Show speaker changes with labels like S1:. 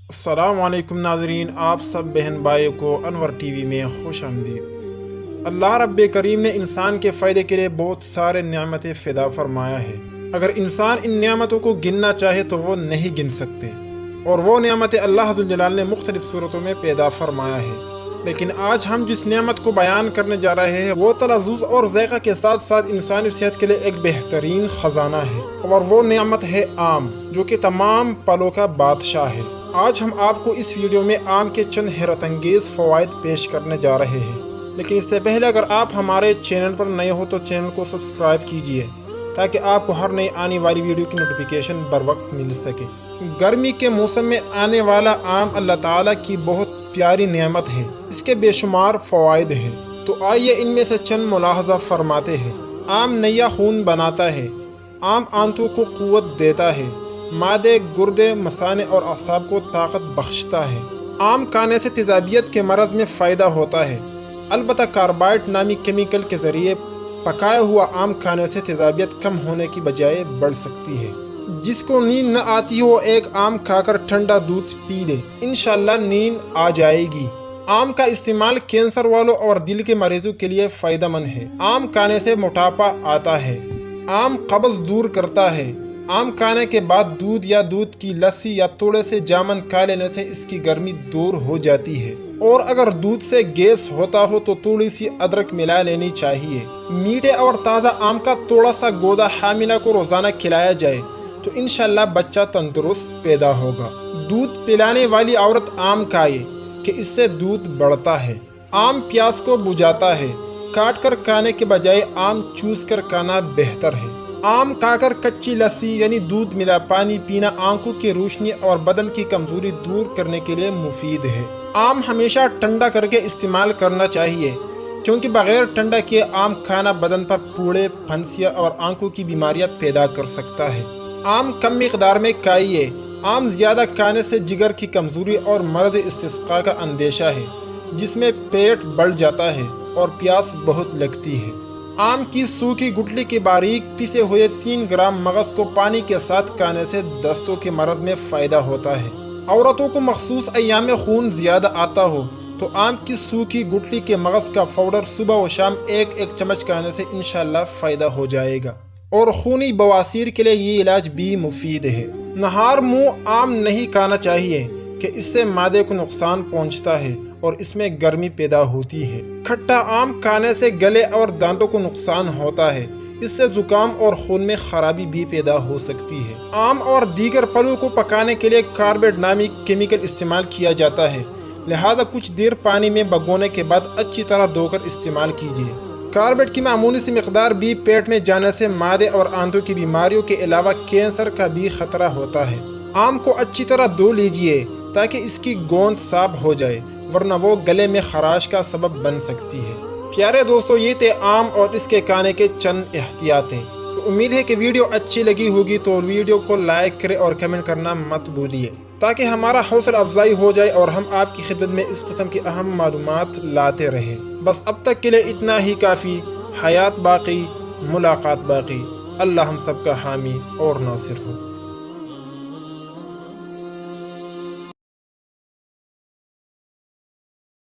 S1: السلام علیکم ناظرین، آپ سب بہن بھائیوں کو انور ٹی وی میں خوش آمدید۔ اللہ رب کریم نے انسان کے فائدے کے لیے بہت سارے نعمتیں فدا فرمایا ہے۔ اگر انسان ان نعمتوں کو گننا چاہے تو وہ نہیں گن سکتے، اور وہ نعمتیں اللہ ذوالجلال نے مختلف صورتوں میں پیدا فرمایا ہے۔ لیکن آج ہم جس نعمت کو بیان کرنے جا رہے ہیں وہ تلذذ اور ذائقہ کے ساتھ ساتھ انسانی صحت کے لیے ایک بہترین خزانہ ہے، اور وہ نعمت ہے آم، جو کہ تمام پھلوں کا بادشاہ ہے۔ آج ہم آپ کو اس ویڈیو میں آم کے چند حیرت انگیز فوائد پیش کرنے جا رہے ہیں، لیکن اس سے پہلے اگر آپ ہمارے چینل پر نئے ہو تو چینل کو سبسکرائب کیجئے تاکہ آپ کو ہر نئی آنے والی ویڈیو کی نوٹیفیکیشن بر وقت مل سکے۔ گرمی کے موسم میں آنے والا آم اللہ تعالیٰ کی بہت پیاری نعمت ہے، اس کے بے شمار فوائد ہیں، تو آئیے ان میں سے چند ملاحظہ فرماتے ہیں۔ آم نیا خون بناتا ہے۔ آم آنتوں کو قوت دیتا ہے، معدے، گردے، مثانے اور اعصاب کو طاقت بخشتا ہے۔ آم کھانے سے تیزابیت کے مرض میں فائدہ ہوتا ہے، البتہ کاربائڈ نامی کیمیکل کے ذریعے پکایا ہوا آم کھانے سے تیزابیت کم ہونے کی بجائے بڑھ سکتی ہے۔ جس کو نیند نہ آتی ہو ایک آم کھا کر ٹھنڈا دودھ پی لے، انشاءاللہ نیند آ جائے گی۔ آم کا استعمال کینسر والوں اور دل کے مریضوں کے لیے فائدہ مند ہے۔ آم کھانے سے موٹاپا آتا ہے۔ آم قبض دور کرتا ہے۔ آم کھانے کے بعد دودھ یا دودھ کی لسی یا تھوڑے سے جامن کھا لینے سے اس کی گرمی دور ہو جاتی ہے، اور اگر دودھ سے گیس ہوتا ہو تو تھوڑی سی ادرک ملا لینی چاہیے۔ میٹھے اور تازہ آم کا تھوڑا سا گودا حاملہ کو روزانہ کھلایا جائے تو انشاءاللہ بچہ تندرست پیدا ہوگا۔ دودھ پلانے والی عورت آم کھائے کہ اس سے دودھ بڑھتا ہے۔ آم پیاس کو بجھاتا ہے۔ کاٹ کر کھانے کے بجائے آم چوس کر کھانا بہتر ہے۔ آم کھا کر کچی لسی یعنی دودھ ملا پانی پینا آنکھوں کی روشنی اور بدن کی کمزوری دور کرنے کے لیے مفید ہے۔ آم ہمیشہ ٹھنڈا کر کے استعمال کرنا چاہیے، کیونکہ بغیر ٹھنڈا کیے آم کھانا بدن پر پھوڑے، پھنسیاں اور آنکھوں کی بیماریاں پیدا کر سکتا ہے۔ آم کم مقدار میں کھائیے۔ آم زیادہ کھانے سے جگر کی کمزوری اور مرض استسقاء کا اندیشہ ہے، جس میں پیٹ بڑھ جاتا ہے اور پیاس بہت لگتی ہے۔ آم کی سوکھی گٹلی کے باریک پیسے ہوئے 3 گرام مغز کو پانی کے ساتھ کھانے سے دستوں کے مرض میں فائدہ ہوتا ہے۔ عورتوں کو مخصوص ایام میں خون زیادہ آتا ہو تو آم کی سوکھی گٹلی کے مغز کا پاؤڈر صبح و شام 1 چمچ کھانے سے انشاءاللہ فائدہ ہو جائے گا، اور خونی بواسیر کے لیے یہ علاج بھی مفید ہے۔ نہار منہ آم نہیں کھانا چاہیے کہ اس سے معدے کو نقصان پہنچتا ہے اور اس میں گرمی پیدا ہوتی ہے۔ کھٹا آم کھانے سے گلے اور دانتوں کو نقصان ہوتا ہے، اس سے زکام اور خون میں خرابی بھی پیدا ہو سکتی ہے۔ آم اور دیگر پھلوں کو پکانے کے لیے کاربائڈ نامی کیمیکل استعمال کیا جاتا ہے، لہذا کچھ دیر پانی میں بھگونے کے بعد اچھی طرح دھو کر استعمال کیجیے۔ کاربائڈ کی معمولی سی مقدار بھی پیٹ میں جانے سے معدے اور آنتوں کی بیماریوں کے علاوہ کینسر کا بھی خطرہ ہوتا ہے۔ آم کو اچھی طرح دھو لیجیے تاکہ اس کی گوند صاف ہو جائے، ورنہ وہ گلے میں خراش کا سبب بن سکتی ہے۔ پیارے دوستو، یہ تھے آم اور اس کے کھانے کے چند احتیاط ہیں۔ تو امید ہے کہ ویڈیو اچھی لگی ہوگی، تو ویڈیو کو لائک کریں اور کمنٹ کرنا مت بھولیے تاکہ ہمارا حوصلہ افزائی ہو جائے اور ہم آپ کی خدمت میں اس قسم کی اہم معلومات لاتے رہیں۔ بس اب تک کے لیے اتنا ہی کافی۔ حیات باقی، ملاقات باقی۔ اللہ ہم سب کا حامی اور ناصر ہو۔